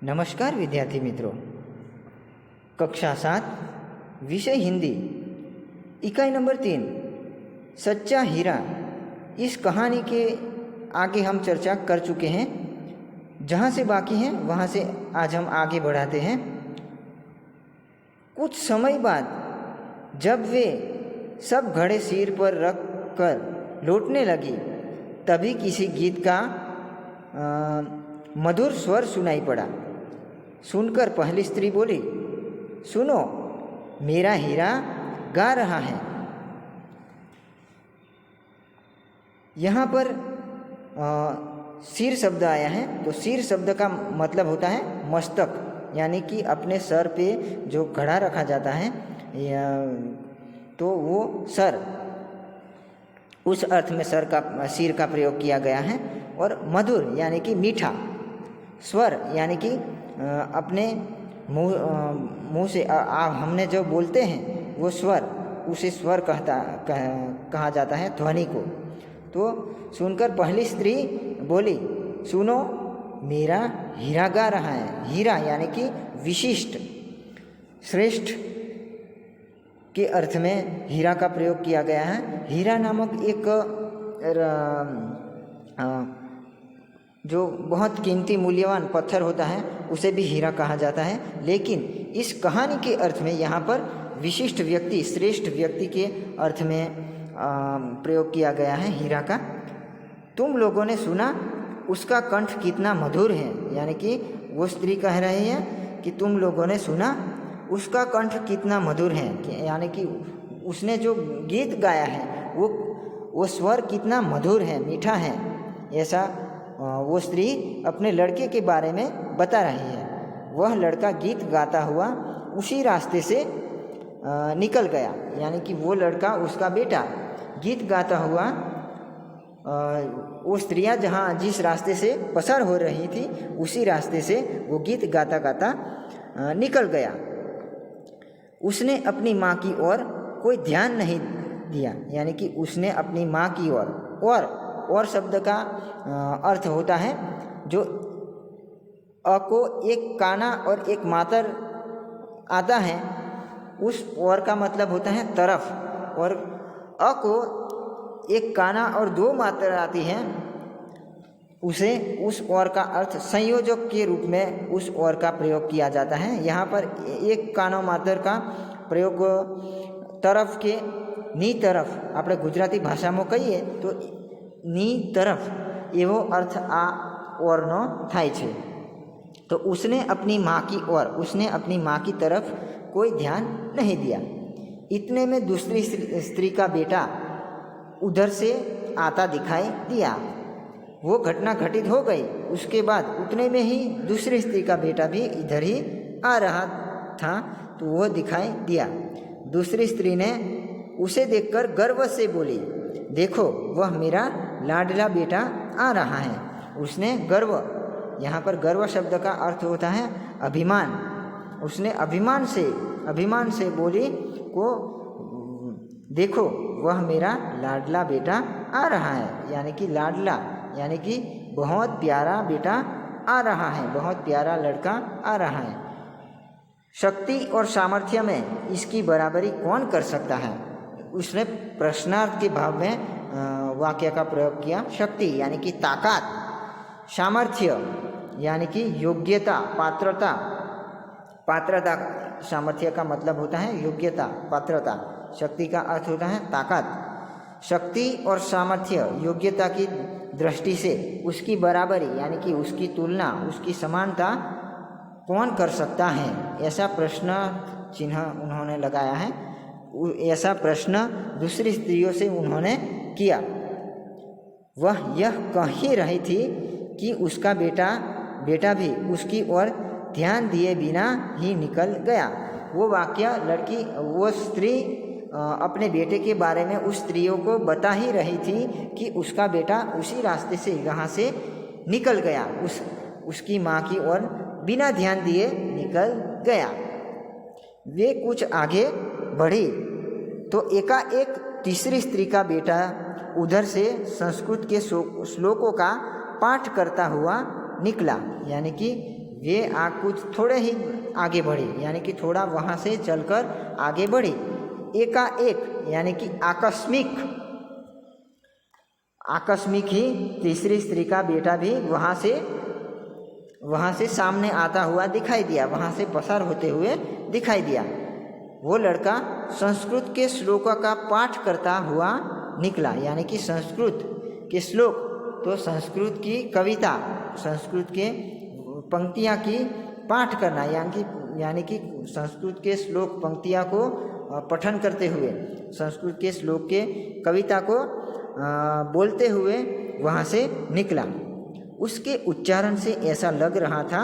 नमस्कार विद्यार्थी मित्रों, कक्षा 7 विषय हिंदी, इकाई नंबर 3 सच्चा हीरा। इस कहानी के आगे हम चर्चा कर चुके हैं। जहाँ से बाकी हैं वहाँ से आज हम आगे बढ़ाते हैं। कुछ समय बाद जब वे सब घड़े सिर पर रख कर लौटने लगी, तभी किसी गीत का मधुर स्वर सुनाई पड़ा। सुनकर पहली स्त्री बोली, सुनो, मेरा हीरा गा रहा है। यहाँ पर सिर शब्द आया है, तो सिर शब्द का मतलब होता है मस्तक, यानी कि अपने सर पे जो घड़ा रखा जाता है तो वो सर, उस अर्थ में सिर का प्रयोग किया गया है। और मधुर यानी कि मीठा, स्वर यानी कि अपने मुंह से हमने जो बोलते हैं वो स्वर, उसे स्वर कहा जाता है ध्वनि को। तो सुनकर पहली स्त्री बोली, सुनो, मेरा हीरा गा रहा है। हीरा यानी कि विशिष्ट, श्रेष्ठ के अर्थ में हीरा का प्रयोग किया गया है। हीरा नामक एक जो बहुत कीमती मूल्यवान पत्थर होता है उसे भी हीरा कहा जाता है। लेकिन इस कहानी के अर्थ में यहाँ पर विशिष्ट व्यक्ति, श्रेष्ठ व्यक्ति के अर्थ में प्रयोग किया गया है हीरा का। तुम लोगों ने सुना उसका कंठ कितना मधुर है, यानी कि वो स्त्री कह रही है कि तुम लोगों ने सुना उसका कंठ कितना मधुर है, यानी कि उसने जो गीत गाया है वो स्वर कितना मधुर है, मीठा है। ऐसा वो स्त्री अपने लड़के के बारे में बता रही है। वह लड़का गीत गाता हुआ उसी रास्ते से निकल गया, यानी कि वो लड़का, उसका बेटा गीत गाता हुआ वो स्त्रियां जिस रास्ते से पसार हो रही थी उसी रास्ते से वो गीत गाता गाता निकल गया। उसने अपनी माँ की ओर कोई ध्यान नहीं दिया, यानी कि उसने अपनी माँ की ओर और शब्द का अर्थ होता है जो अ को एक काना और एक मातर आता है, उस और का मतलब होता है तरफ, और अ को एक काना और दो मातर आती हैं, उसे उस और का अर्थ संयोजक के रूप में उस और का प्रयोग किया जाता है। यहाँ पर एक कानो मातर का प्रयोग तरफ के ની તરફ, આપણે ગુજરાતી ભાષામાં કહીએ તો ની तरफ એવો अर्थ आ ઓરનો થાય છે। तो उसने अपनी माँ की तरफ कोई ध्यान नहीं दिया। इतने में दूसरी स्त्री का बेटा उधर से आता दिखाई दिया। वो घटना घटित हो गई। उसके बाद उतने में ही दूसरी स्त्री का बेटा भी इधर ही आ रहा था, तो वो दिखाई दिया। दूसरी स्त्री ने उसे देखकर गर्व से बोली, देखो, वह मेरा लाडला बेटा आ रहा है। उसने गर्व, यहाँ पर गर्व शब्द का अर्थ होता है अभिमान। उसने अभिमान से बोली को, देखो, वह मेरा लाडला बेटा आ रहा है, यानी कि लाडला यानी कि बहुत प्यारा बेटा आ रहा है, बहुत प्यारा लड़का आ रहा है। शक्ति और सामर्थ्य में इसकी बराबरी कौन कर सकता है? उसने प्रश्नार्थ के भाव में वाक्य का प्रयोग किया। शक्ति यानी कि ताकत, सामर्थ्य यानी कि योग्यता, पात्रता। सामर्थ्य का मतलब होता है योग्यता, पात्रता। शक्ति का अर्थ होता है ताकत। शक्ति और सामर्थ्य, योग्यता की दृष्टि से उसकी बराबरी यानी कि उसकी तुलना, उसकी समानता कौन कर सकता है? ऐसा प्रश्न चिन्ह उन्होंने लगाया है। ऐसा प्रश्न दूसरी स्त्रियों से उन्होंने किया। वह यह कह ही रही थी कि उसका बेटा भी उसकी ओर ध्यान दिए बिना ही निकल गया। वो स्त्री अपने बेटे के बारे में उस स्त्रियों को बता ही रही थी कि उसका बेटा उसी रास्ते से यहाँ से निकल गया, उसकी माँ की ओर बिना ध्यान दिए निकल गया। वे कुछ आगे बढ़ी तो एकाएक तीसरी स्त्री का बेटा उधर से संस्कृत के श्लोकों का पाठ करता हुआ निकला, यानी कि वे कुछ थोड़े ही आगे बढ़े, यानी कि थोड़ा वहाँ से चलकर आगे बढ़े। एकाएक यानी कि आकस्मिक ही तीसरी स्त्री का बेटा भी वहाँ से सामने आता हुआ दिखाई दिया, वहाँ से पसार होते हुए दिखाई दिया। वो लड़का संस्कृत के श्लोकों का पाठ करता हुआ निकला, यानी कि संस्कृत के श्लोक, तो संस्कृत की कविता, संस्कृत के पंक्तियाँ की पाठ करना, यानी कि संस्कृत के श्लोक पंक्तियाँ को पठन करते हुए, संस्कृत के श्लोक के कविता को बोलते हुए वहाँ से निकला। उसके उच्चारण से ऐसा लग रहा था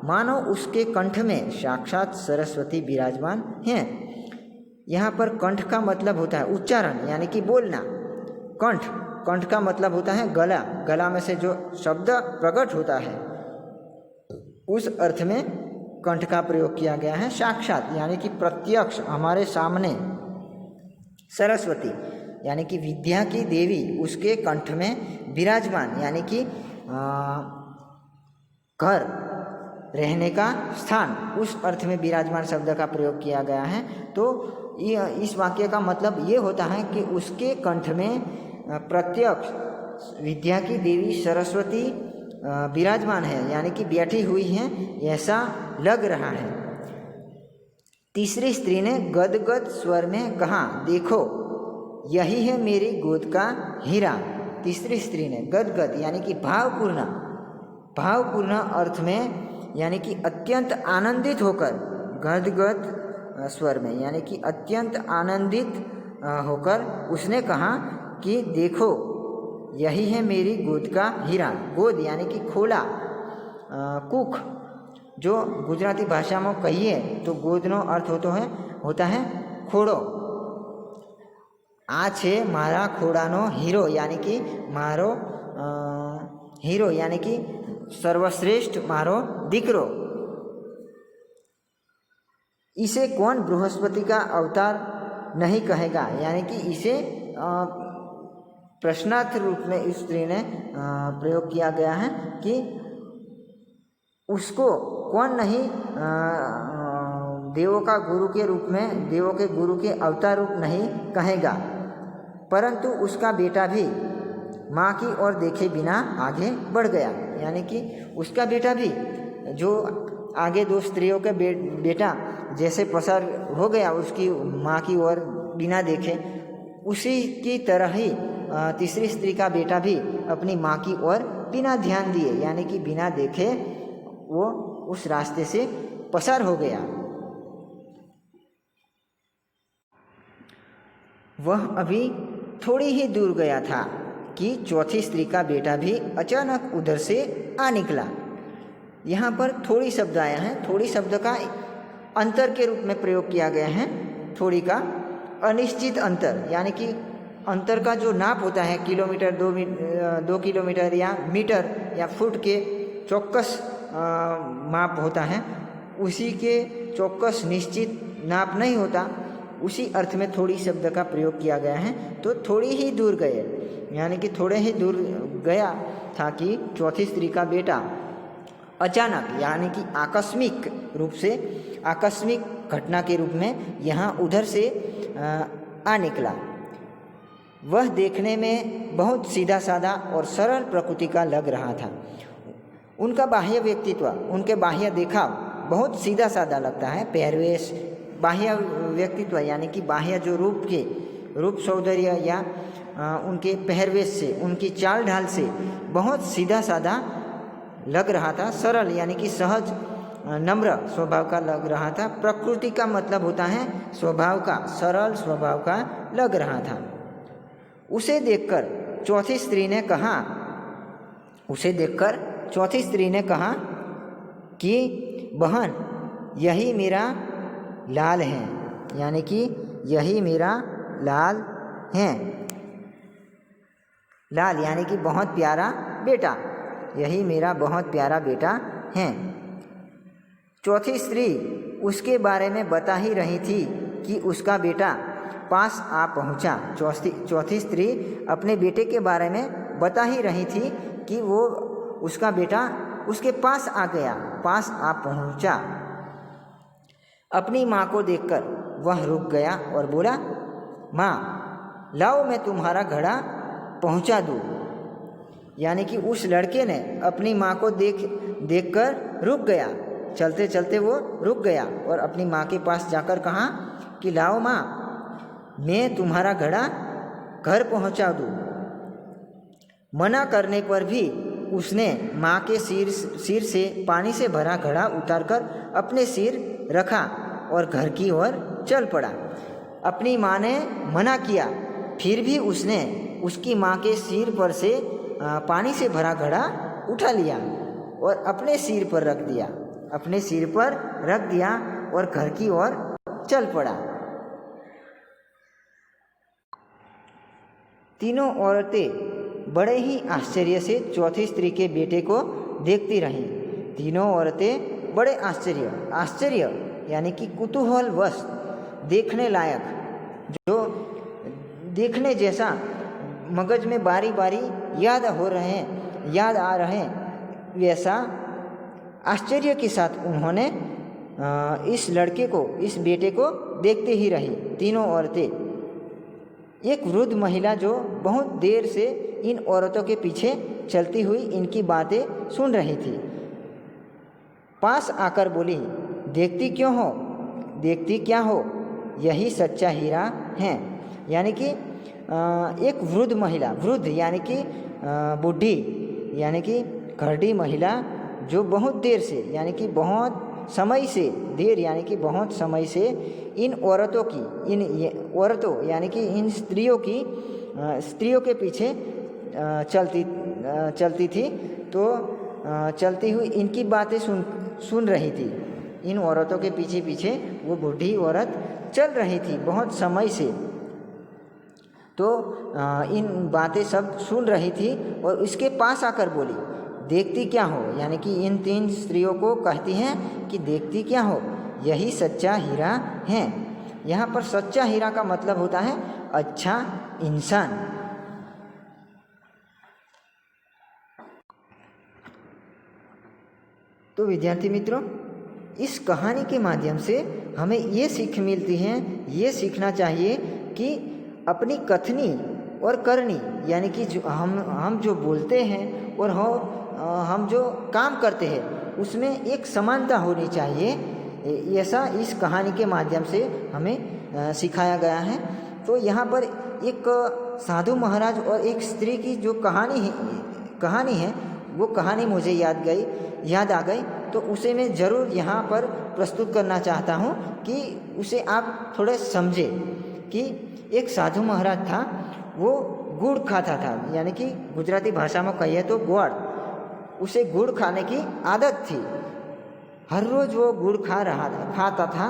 मानो उसके कंठ में साक्षात सरस्वती विराजमान हैं। यहाँ पर कंठ का मतलब होता है उच्चारण, यानी कि बोलना। कंठ का मतलब होता है गला में से जो शब्द प्रकट होता है, उस अर्थ में कंठ का प्रयोग किया गया है। साक्षात यानी कि प्रत्यक्ष हमारे सामने, सरस्वती यानी कि विद्या की देवी उसके कंठ में विराजमान, यानी कि घर, रहने का स्थान, उस अर्थ में विराजमान शब्द का प्रयोग किया गया है। तो इस वाक्य का मतलब ये होता है कि उसके कंठ में प्रत्यक्ष विद्या की देवी सरस्वती विराजमान है, यानी कि बैठी हुई हैं, ऐसा लग रहा है। तीसरी स्त्री ने गदगद स्वर में कहा, देखो यही है मेरी गोद का हीरा। तीसरी स्त्री ने गदगद यानी कि भावपूर्ण अर्थ में, यानी कि अत्यंत आनंदित होकर, गदगद स्वर में यानी कि अत्यंत आनंदित होकर उसने कहा कि देखो यही है मेरी गोद का हीरा। गोद यानी कि खोला, कूख, जो गुजराती भाषा में कहिए तो गोदनो अर्थ होता है खोड़ो। आ छे मारा खोड़ानो हीरो, यानी कि मारो हीरो यानी कि सर्वश्रेष्ठ मारो दीकरो। इसे कौन बृहस्पति का अवतार नहीं कहेगा, यानी कि इसे प्रश्नार्थ रूप में इस स्त्री ने प्रयोग किया गया है कि उसको कौन नहीं देवों का गुरु के रूप में, देवों के गुरु के अवतार रूप नहीं कहेगा, परंतु उसका बेटा भी माँ की ओर देखे बिना आगे बढ़ गया। यानी कि उसका बेटा भी, जो आगे दो स्त्रियों के बेटा जैसे पसार हो गया उसकी माँ की ओर बिना देखे, उसी की तरह ही तीसरी स्त्री का बेटा भी अपनी माँ की ओर बिना ध्यान दिए, यानी कि बिना देखे वो उस रास्ते से पसार हो गया। वह अभी थोड़ी ही दूर गया था कि चौथी स्त्री का बेटा भी अचानक उधर से आ निकला। यहाँ पर थोड़ी शब्द आया है, थोड़ी शब्द का अंतर के रूप में प्रयोग किया गया है। थोड़ी का अनिश्चित अंतर, यानी कि अंतर का जो नाप होता है किलोमीटर, 2 किलोमीटर या मीटर या फुट के चौकस माप होता है, उसी के चौकस निश्चित नाप नहीं होता, उसी अर्थ में थोड़ी शब्द का प्रयोग किया गया है। तो थोड़ी ही दूर गए, यानी कि थोड़े ही दूर गया था कि चौथी स्त्री का बेटा अचानक, यानी कि आकस्मिक रूप से, आकस्मिक घटना के रूप में यहाँ उधर से आ निकला। वह देखने में बहुत सीधा साधा और सरल प्रकृति का लग रहा था। उनका बाह्य व्यक्तित्व, उनके बाह्य देखाव बहुत सीधा साधा लगता है। पहरवेश, बाह्य व्यक्तित्व यानी कि बाह्य जो रूप सौंदर्य या उनके पहरवेश से, उनकी चाल ढाल से बहुत सीधा साधा लग रहा था। सरल यानी कि सहज नम्र स्वभाव का लग रहा था। प्रकृति का मतलब होता है स्वभाव का, सरल स्वभाव का लग रहा था। उसे देखकर चौथी स्त्री ने कहा कि बहन यही मेरा लाल है, यानी कि यही मेरा लाल है। लाल यानी कि बहुत प्यारा बेटा, यही मेरा बहुत प्यारा बेटा है। चौथी स्त्री उसके बारे में बता ही रही थी कि उसका बेटा पास आ पहुंचा। चौथी स्त्री अपने बेटे के बारे में बता ही रही थी कि वो उसका बेटा उसके पास आ गया, पास आ पहुंचा। अपनी माँ को देखकर वह रुक गया और बोला, माँ लाओ मैं तुम्हारा घड़ा पहुंचा दूँ। यानी कि उस लड़के ने अपनी माँ को देखकर रुक गया, चलते चलते वो रुक गया और अपनी माँ के पास जाकर कहा कि लाओ माँ, मैं तुम्हारा घड़ा घर पहुंचा दूँ। मना करने पर भी उसने माँ के सिर से पानी से भरा घड़ा उतारकर अपने सिर रखा और घर की ओर चल पड़ा। अपनी माँ ने मना किया, फिर भी उसने उसकी माँ के सिर पर से पानी से भरा घड़ा उठा लिया और अपने सिर पर रख दिया और घर की ओर चल पड़ा। तीनों औरतें बड़े ही आश्चर्य से चौथी स्त्री के बेटे को देखती रहीं। तीनों औरतें बड़े आश्चर्य यानी कि कुतूहलवश, देखने लायक, जो देखने जैसा मगज में बारी बारी याद आ रहे हैं, वैसा आश्चर्य के साथ उन्होंने इस लड़के को, इस बेटे को देखते ही रही। तीनों औरतें। एक वृद्ध महिला जो बहुत देर से इन औरतों के पीछे चलती हुई इनकी बातें सुन रही थी, पास आकर बोली, देखती क्या हो, यही सच्चा हीरा है। यानी कि एक वृद्ध महिला, वृद्ध यानी कि बूढ़ी, यानी कि घरड़ी महिला, जो बहुत देर से यानी कि बहुत समय से इन औरतों यानी कि इन स्त्रियों के पीछे चलती थी। तो चलती हुई इनकी बातें सुन रही थी। इन औरतों के पीछे वो बूढ़ी औरत चल रही थी बहुत समय से। तो इन बातें सब सुन रही थी और इसके पास आकर बोली, देखती क्या हो, यानी कि इन तीन स्त्रियों को कहती हैं कि देखती क्या हो, यही सच्चा हीरा है। यहाँ पर सच्चा हीरा का मतलब होता है अच्छा इंसान। तो विद्यार्थी मित्रों, इस कहानी के माध्यम से हमें ये सीख मिलती है, ये सीखना चाहिए कि अपनी कथनी और करनी, यानी कि जो हम जो बोलते हैं और हम जो काम करते हैं उसमें एक समानता होनी चाहिए। ऐसा इस कहानी के माध्यम से हमें सिखाया गया है। तो यहाँ पर एक साधु महाराज और एक स्त्री की जो कहानी है वो कहानी मुझे याद आ गई, तो उसे मैं ज़रूर यहाँ पर प्रस्तुत करना चाहता हूँ कि उसे आप थोड़े समझें। कि एक साधु महाराज था, वो गुड़ खाता था, यानी कि गुजराती भाषा में कहिए तो गोड़। उसे गुड़ खाने की आदत थी, हर रोज़ वो गुड़ खाता था।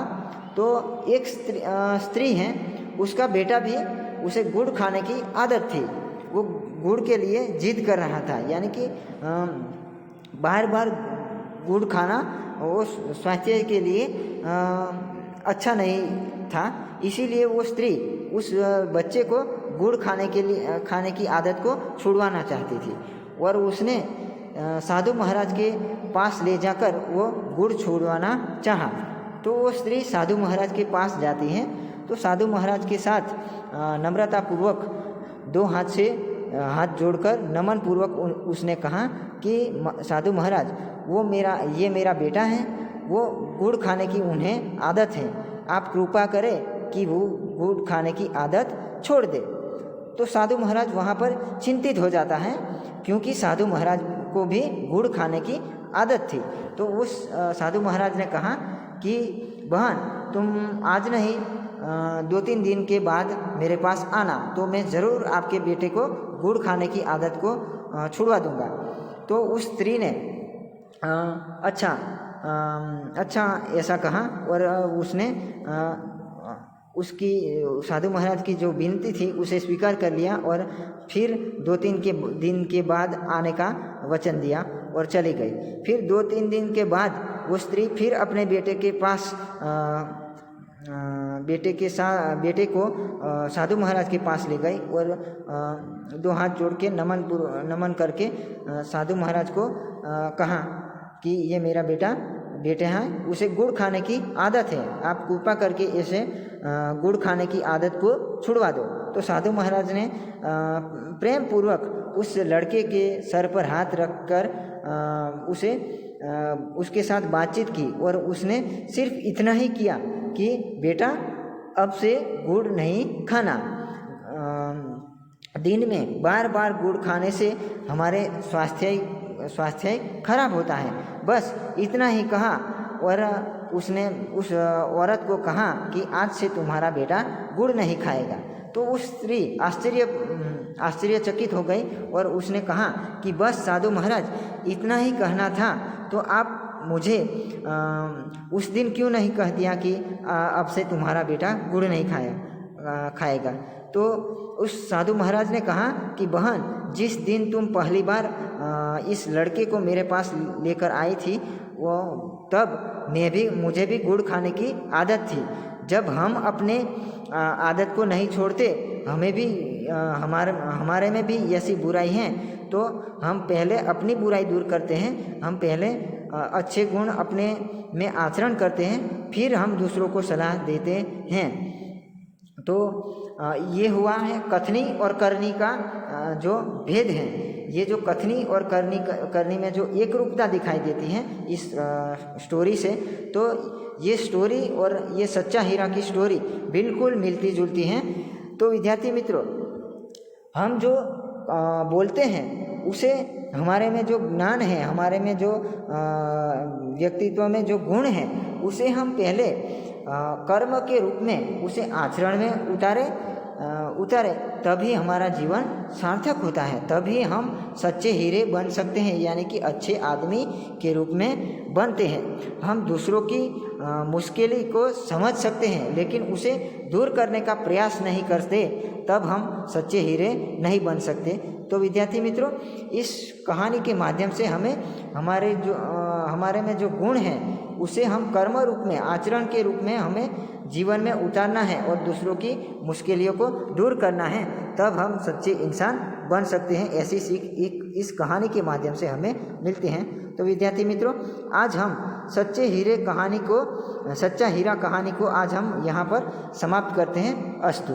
तो एक स्त्री है, उसका बेटा भी उसे गुड़ खाने की आदत थी। वो गुड़ के लिए जिद कर रहा था, यानी कि बार बार गुड़ खाना वो स्वास्थ्य के लिए अच्छा नहीं था। इसीलिए वो स्त्री उस बच्चे को गुड़ खाने की आदत को छुड़वाना चाहती थी और उसने साधु महाराज के पास ले जाकर वो गुड़ छुड़वाना चाहा। तो वो स्त्री साधु महाराज के पास जाती है, तो साधु महाराज के साथ नम्रतापूर्वक दो हाथ जोड़कर नमन पूर्वक उसने कहा कि साधु महाराज, ये मेरा बेटा है, वो गुड़ खाने की उन्हें आदत है, आप कृपा करें कि वो गुड़ खाने की आदत छोड़ दे। तो साधु महाराज वहाँ पर चिंतित हो जाता है, क्योंकि साधु महाराज को भी गुड़ खाने की आदत थी। तो उस साधु महाराज ने कहा कि बहन, तुम आज नहीं 2-3 दिन के बाद मेरे पास आना, तो मैं ज़रूर आपके बेटे को गुड़ खाने की आदत को छुड़वा दूंगा। तो उस स्त्री ने अच्छा ऐसा कहा और उसने उसकी साधु महाराज की जो विनती थी उसे स्वीकार कर लिया और फिर 2-3 दिन के बाद आने का वचन दिया और चली गई। फिर 2-3 दिन के बाद वो स्त्री फिर अपने बेटे के पास बेटे को साधु महाराज के पास ले गई और दो हाथ जोड़ के नमन करके साधु महाराज को कहा कि ये मेरा बेटे हैं, उसे गुड़ खाने की आदत है, आप कृपा करके इसे गुड़ खाने की आदत को छुड़वा दो। तो साधु महाराज ने प्रेम पूर्वक उस लड़के के सर पर हाथ रखकर उसके साथ बातचीत की और उसने सिर्फ इतना ही किया कि बेटा अब से गुड़ नहीं खाना। दिन में बार बार गुड़ खाने से हमारे स्वास्थ्य खराब होता है। बस इतना ही कहा और उसने उस औरत को कहा कि आज से तुम्हारा बेटा गुड़ नहीं खाएगा। तो उस स्त्री आश्चर्यचकित हो गई और उसने कहा कि बस साधु महाराज इतना ही कहना था, तो आप मुझे उस दिन क्यों नहीं कह दिया कि अब से तुम्हारा बेटा गुड़ नहीं खाएगा। तो उस साधु महाराज ने कहा कि बहन, जिस दिन तुम पहली बार इस लड़के को मेरे पास लेकर आई थी वो तब मुझे भी गुड़ खाने की आदत थी। जब हम अपने आदत को नहीं छोड़ते, हमें भी हमारे में भी ऐसी बुराई हैं, तो हम पहले अपनी बुराई दूर करते हैं, हम पहले अच्छे गुण अपने में आचरण करते हैं, फिर हम दूसरों को सलाह देते हैं। तो ये हुआ है कथनी और करनी का जो भेद है। ये जो कथनी और करनी में जो एक रूपता दिखाई देती है इस स्टोरी से, तो ये स्टोरी और ये सच्चा हीरा की स्टोरी बिल्कुल मिलती जुलती हैं। तो विद्यार्थी मित्रों, हम जो बोलते हैं उसे हमारे में जो ज्ञान है, हमारे में जो व्यक्तित्व में जो गुण है, उसे हम पहले कर्म के रूप में उसे आचरण में उतारे तभी हमारा जीवन सार्थक होता है, तभी हम सच्चे हीरे बन सकते हैं, यानी कि अच्छे आदमी के रूप में बनते हैं। हम दूसरों की मुश्किल को समझ सकते हैं लेकिन उसे दूर करने का प्रयास नहीं करते, तब हम सच्चे हीरे नहीं बन सकते। तो विद्यार्थी मित्रों, इस कहानी के माध्यम से हमें हमारे में जो गुण हैं उसे हम कर्म रूप में, आचरण के रूप में हमें जीवन में उतारना है और दूसरों की मुश्किलों को दूर करना है, तब हम सच्चे इंसान बन सकते हैं। ऐसी सीख इस कहानी के माध्यम से हमें मिलते हैं। तो विद्यार्थी मित्रों, आज हम सच्चा हीरा कहानी को आज हम यहाँ पर समाप्त करते हैं। अस्तु।